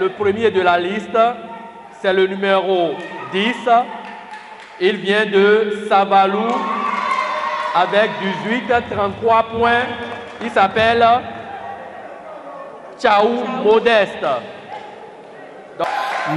le premier de la liste, c'est le numéro 10. Il vient de Savalou avec 33 points. Il s'appelle Tchaou Modeste.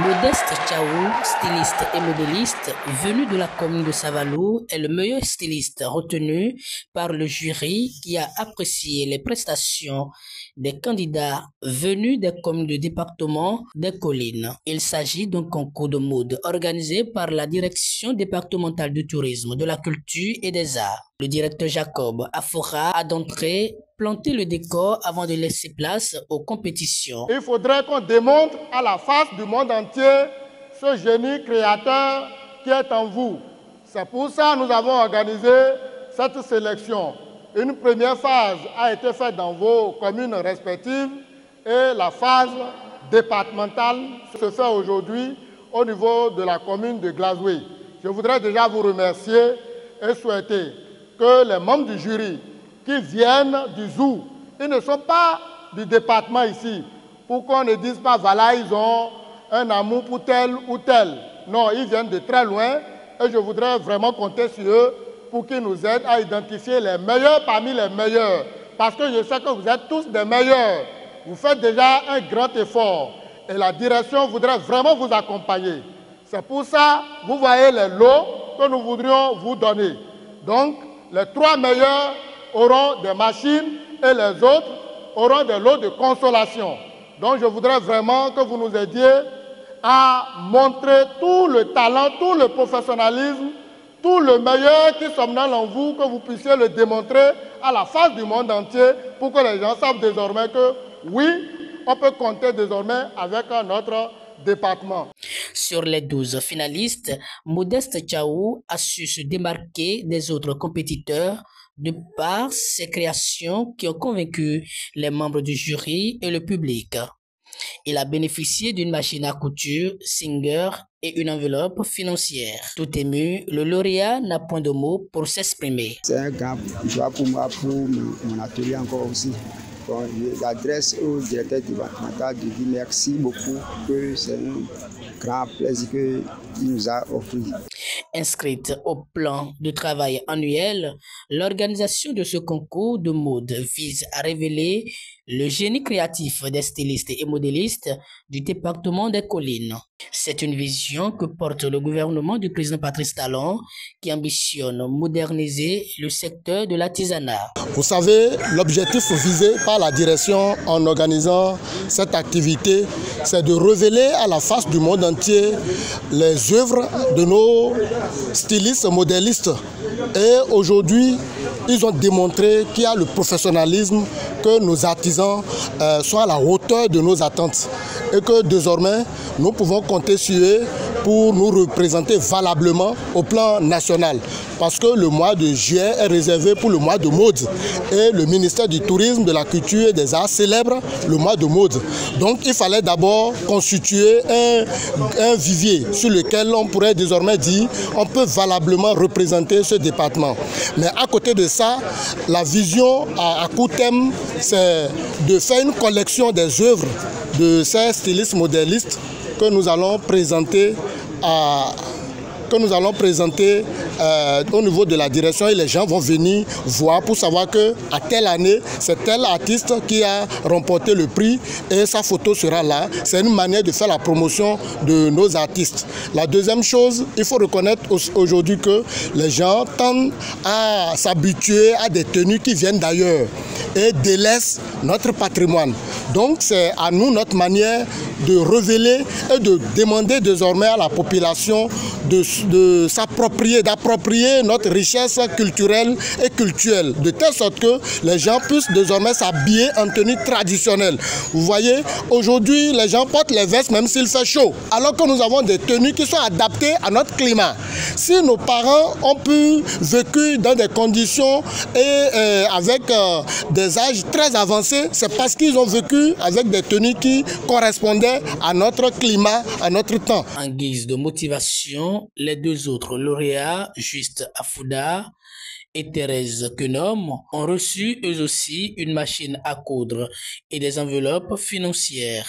Modeste Tchaou, styliste et modéliste, venu de la commune de Savalou, est le meilleur styliste retenu par le jury qui a apprécié les prestations des candidats venus des communes du département des Collines. Il s'agit d'un concours de mode organisé par la Direction départementale du tourisme, de la culture et des arts. Le directeur Jacob Afora a d'entrée planté le décor avant de laisser place aux compétitions. Il faudrait qu'on démontre à la face du monde entier ce génie créateur qui est en vous. C'est pour ça que nous avons organisé cette sélection. Une première phase a été faite dans vos communes respectives et la phase départementale se fait aujourd'hui au niveau de la commune de Glazoué. Je voudrais déjà vous remercier et souhaiter que les membres du jury qui viennent du zoo, ils ne sont pas du département ici, pour qu'on ne dise pas, voilà, ils ont un amour pour tel ou tel. Non, ils viennent de très loin et je voudrais vraiment compter sur eux pour qu'ils nous aident à identifier les meilleurs parmi les meilleurs. Parce que je sais que vous êtes tous des meilleurs. Vous faites déjà un grand effort et la direction voudrait vraiment vous accompagner. C'est pour ça que vous voyez les lots que nous voudrions vous donner. Donc, les 3 meilleurs auront des machines et les autres auront des lots de consolation. Donc, je voudrais vraiment que vous nous aidiez à montrer tout le talent, tout le professionnalisme, tout le meilleur qui somnole en vous, que vous puissiez le démontrer à la face du monde entier pour que les gens savent désormais que oui, on peut compter désormais avec notre département. Sur les 12 finalistes, Modeste Tchaou a su se démarquer des autres compétiteurs de par ses créations qui ont convaincu les membres du jury et le public. Il a bénéficié d'une machine à couture, Singer et une enveloppe financière. Tout ému, le lauréat n'a point de mots pour s'exprimer. C'est un grand joie pour moi, pour mon atelier encore aussi. Bon, j'adresse au directeur départemental de dire merci beaucoup, que c'est un grand plaisir qu'il nous a offert. Inscrite au plan de travail annuel, l'organisation de ce concours de mode vise à révéler le génie créatif des stylistes et modélistes du département des Collines. C'est une vision que porte le gouvernement du président Patrice Talon qui ambitionne moderniser le secteur de l'artisanat. Vous savez, l'objectif visé par la direction en organisant cette activité, c'est de révéler à la face du monde entier les œuvres de nos stylistes, modélistes. Et aujourd'hui, ils ont démontré qu'il y a le professionnalisme, que nos artisans sont à la hauteur de nos attentes. Et que désormais, nous pouvons compter sur eux pour nous représenter valablement au plan national. Parce que le mois de juillet est réservé pour le mois de mode. Et le ministère du Tourisme, de la Culture et des Arts célèbre le mois de mode. Donc il fallait d'abord constituer un vivier sur lequel on pourrait désormais dire on peut valablement représenter ce département. Mais à côté de ça, la vision à court terme, c'est de faire une collection des œuvres de ces stylistes modélistes que nous allons présenter au niveau de la direction et les gens vont venir voir pour savoir que à telle année, c'est tel artiste qui a remporté le prix et sa photo sera là. C'est une manière de faire la promotion de nos artistes. La deuxième chose, il faut reconnaître aujourd'hui que les gens tendent à s'habituer à des tenues qui viennent d'ailleurs et délaissent notre patrimoine. Donc c'est à nous, notre manière de révéler et de demander désormais à la population de s'approprier, d'approprier notre richesse culturelle et culturelle, de telle sorte que les gens puissent désormais s'habiller en tenue traditionnelle. Vous voyez, aujourd'hui, les gens portent les vestes même s'il fait chaud, alors que nous avons des tenues qui sont adaptées à notre climat. Si nos parents ont pu vécu dans des conditions et avec des âges très avancés, c'est parce qu'ils ont vécu avec des tenues qui correspondaient à notre climat, à notre temps. En guise de motivation, les 2 autres lauréats, Juste Afouda et Thérèse Quenom, ont reçu eux aussi une machine à coudre et des enveloppes financières.